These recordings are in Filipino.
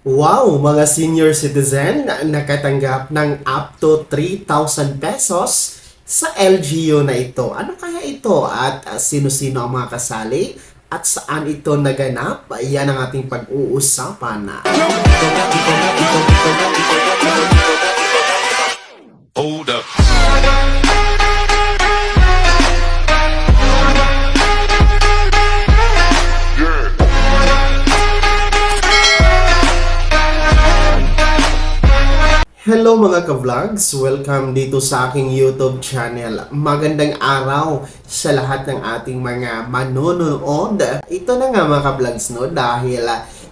Wow, mga senior citizen na nakatanggap ng up to 3,000 pesos sa LGU na ito. Ano kaya ito at sino-sino ang mga kasali at saan ito naganap? Yan ang ating pag-uusapan. Hold up. Hello mga ka-vlogs! Welcome dito sa aking YouTube channel. Magandang araw sa lahat ng ating mga manonood. Ito na nga mga ka-vlogs no, dahil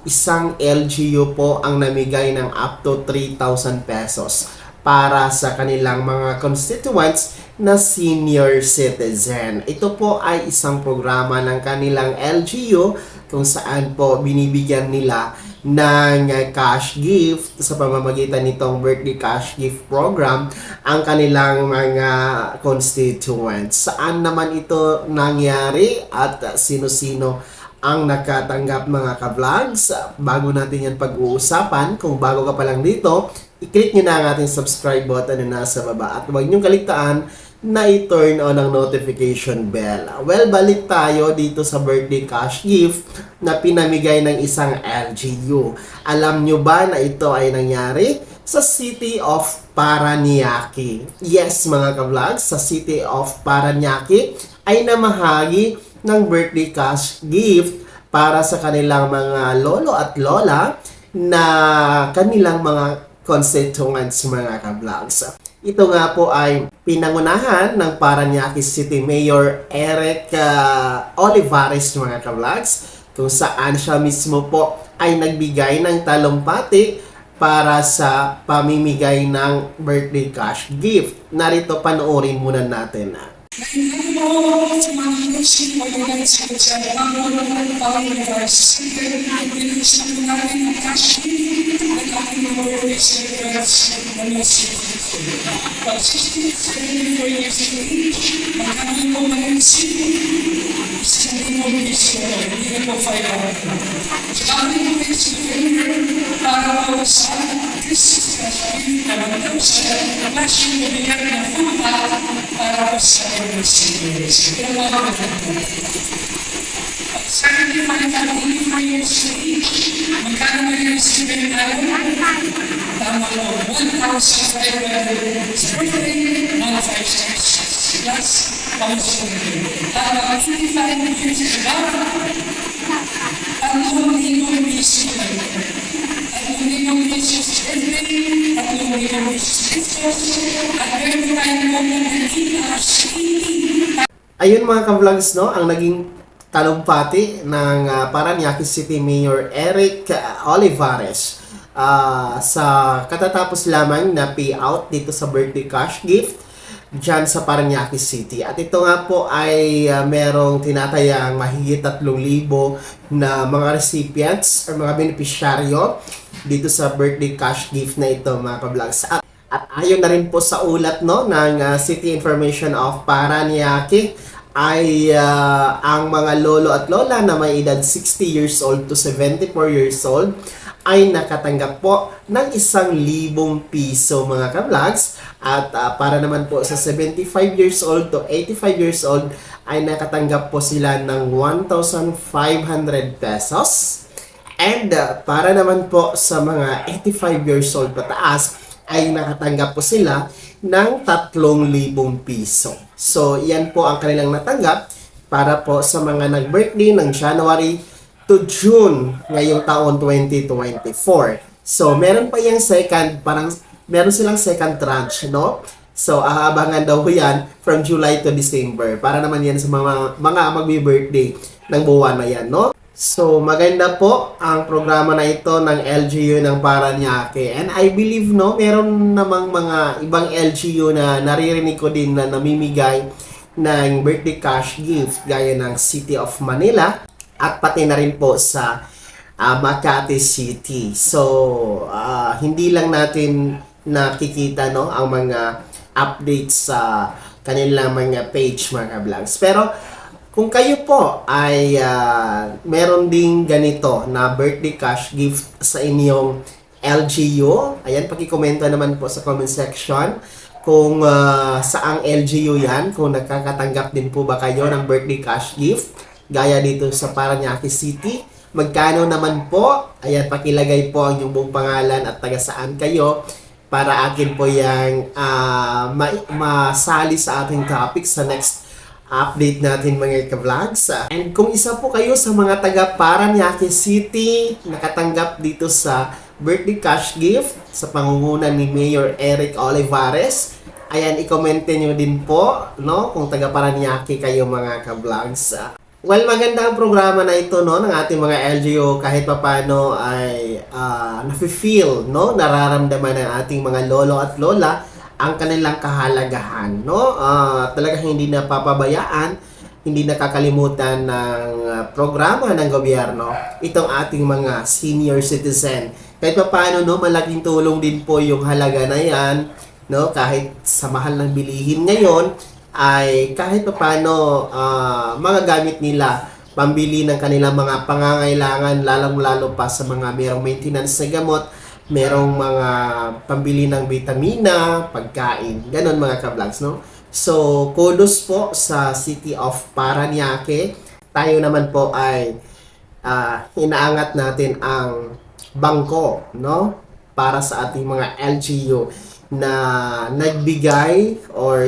isang LGU po ang namigay ng up to 3,000 pesos para sa kanilang mga constituents na senior citizen. Ito po ay isang programa ng kanilang LGU kung saan po binibigyan nila ng cash gift sa pamamagitan nitong birthday cash gift program ang kanilang mga constituents. Saan naman ito nangyari at sino-sino ang nakatanggap mga ka-vlogs? Bago natin yan pag-uusapan, kung bago ka pa lang dito, i-click nyo na ang ating subscribe button na nasa baba at huwag nyo kaligtaan na i-turn on ang notification bell. Well, balik tayo dito sa birthday cash gift na pinamigay ng isang LGU. Alam nyo ba na ito ay nangyari sa City of Parañaque? Yes, mga ka-vlogs, sa City of Parañaque ay namahagi ng birthday cash gift para sa kanilang mga lolo at lola na kanilang mga constituents, mga ka-vlogs. Ito nga po ay pinangunahan ng Parañaque City Mayor Eric Olivares, mga ka-vlogs, kung saan siya mismo po ay nagbigay ng talumpati para sa pamimigay ng birthday cash gift. Narito, panoorin muna natin. Ayun mga ka-vlogs, no, ang naging talumpati ng Parañaque City Mayor Eric Olivares sa katatapos lamang na payout dito sa birthday cash gift dyan sa Parañaque City. At ito nga po ay merong tinatayang mahigit 3,000 na mga recipients or mga beneficiaryo dito sa birthday cash gift na ito, mga ka-vlogs. At ayon na rin po sa ulat no ng City Information of Parañaque ay ang mga lolo at lola na may edad 60 years old to 74 years old ay nakatanggap po ng 1,000 piso, mga ka-vlogs. At para naman po sa 75 years old to 85 years old ay nakatanggap po sila ng 1,500 pesos. And para naman po sa mga 85 years old pataas ay nakatanggap po sila ng 3,000 piso. So, yan po ang kanilang natanggap para po sa mga nag-birthday ng January to June ngayong taon 2024. So, meron pa yung meron silang second tranche, no? So, aabangan daw ko yan from July to December para naman yan sa mga magbi-birthday ng buwan na yan, no? So, maganda po ang programa na ito ng LGU ng Parañaque. And I believe, no, meron namang mga ibang LGU na naririnig ko din na namimigay ng birthday cash gift gaya ng City of Manila at pati na rin po sa Makati City. So, hindi lang natin nakikita, no, ang mga updates sa kanilang mga page, mga vlogs. Pero, Kung kayo po ay meron ding ganito na birthday cash gift sa inyong LGU, ayan, pakikomento naman po sa comment section kung saang LGU yan, kung nakakatanggap din po ba kayo ng birthday cash gift, gaya dito sa Parañaque City. Magkano naman po? Ayan, pakilagay po ang inyong buong pangalan at taga saan kayo para akin po yung masali sa ating topic sa next update natin mga ka-vlogs. And kung isa po kayo sa mga taga Parañaque City nakatanggap dito sa birthday cash gift sa pangunguna ni Mayor Eric Olivares, ayan, i-comment nyo din po, no, kung taga Parañaque kayo mga ka-vlogs. Well, maganda ang programa na ito, no, ng ating mga LGU, kahit papano ay nafe-feel, no, nararamdaman ng ating mga lolo at lola ang kanilang kahalagahan, no? Talagang hindi napapabayaan, hindi nakakalimutan ng programa ng gobyerno itong ating mga senior citizen. Kahit paano, no, malaking tulong din po yung halaga na yan, no, kahit sa mahal ng bilihin ngayon, ay kahit paano magagamit nila pambili ng kanilang mga pangangailangan, lalong-lalo pa sa mga merong maintenance na gamot, merong mga pambili ng vitamina, pagkain, ganon mga ka-vlogs, no? So, kudos po sa City of Parañaque. Tayo naman po ay inaangat natin ang bangko, no, para sa ating mga LGU na nagbigay or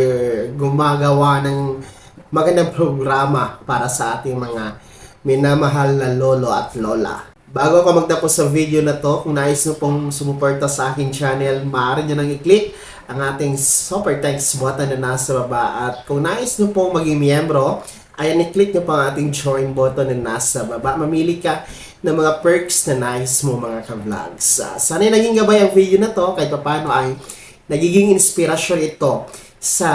gumagawa ng magandang programa para sa ating mga minamahal na lolo at lola. Bago ako magtapos sa video na to, kung nais nyo pong sumuporta sa aking channel, maaari nyo nang i-click ang ating super thanks button na nasa baba. At kung nais nyo pong maging miyembro, ayan, i-click nyo po ang ating join button na nasa baba. Mamili ka ng mga perks na nais mo mga ka-vlogs. Sana naging gabay ang video na to, kahit paano ay nagiging inspirasyon ito sa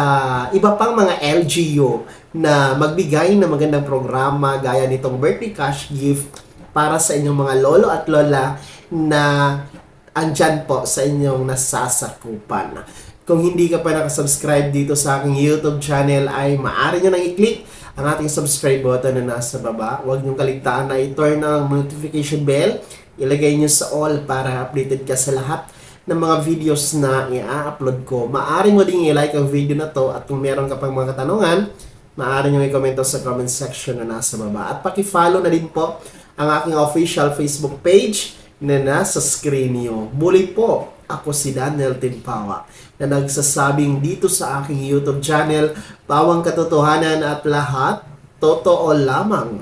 iba pang mga LGU na magbigay ng magandang programa gaya nitong birthday cash gift para sa inyong mga lolo at lola na andyan po sa inyong nasasakupan. Kung hindi ka pa nakasubscribe dito sa aking YouTube channel ay maaari nyo nang i-click ang ating subscribe button na nasa baba. Huwag nyo kaligtaan na i-turn ang notification bell. Ilagay nyo sa all para updated ka sa lahat ng mga videos na i-upload ko. Maaari mo ding i-like ang video na to at kung meron ka pang mga katanungan, maaari nyo i-komento sa comment section na nasa baba. At paki-follow na din po ang aking official Facebook page na nasa screen nyo. Muli po, ako si Daniel Timpawa na nagsasabing dito sa aking YouTube channel, bawang katotohanan at lahat, totoo lamang.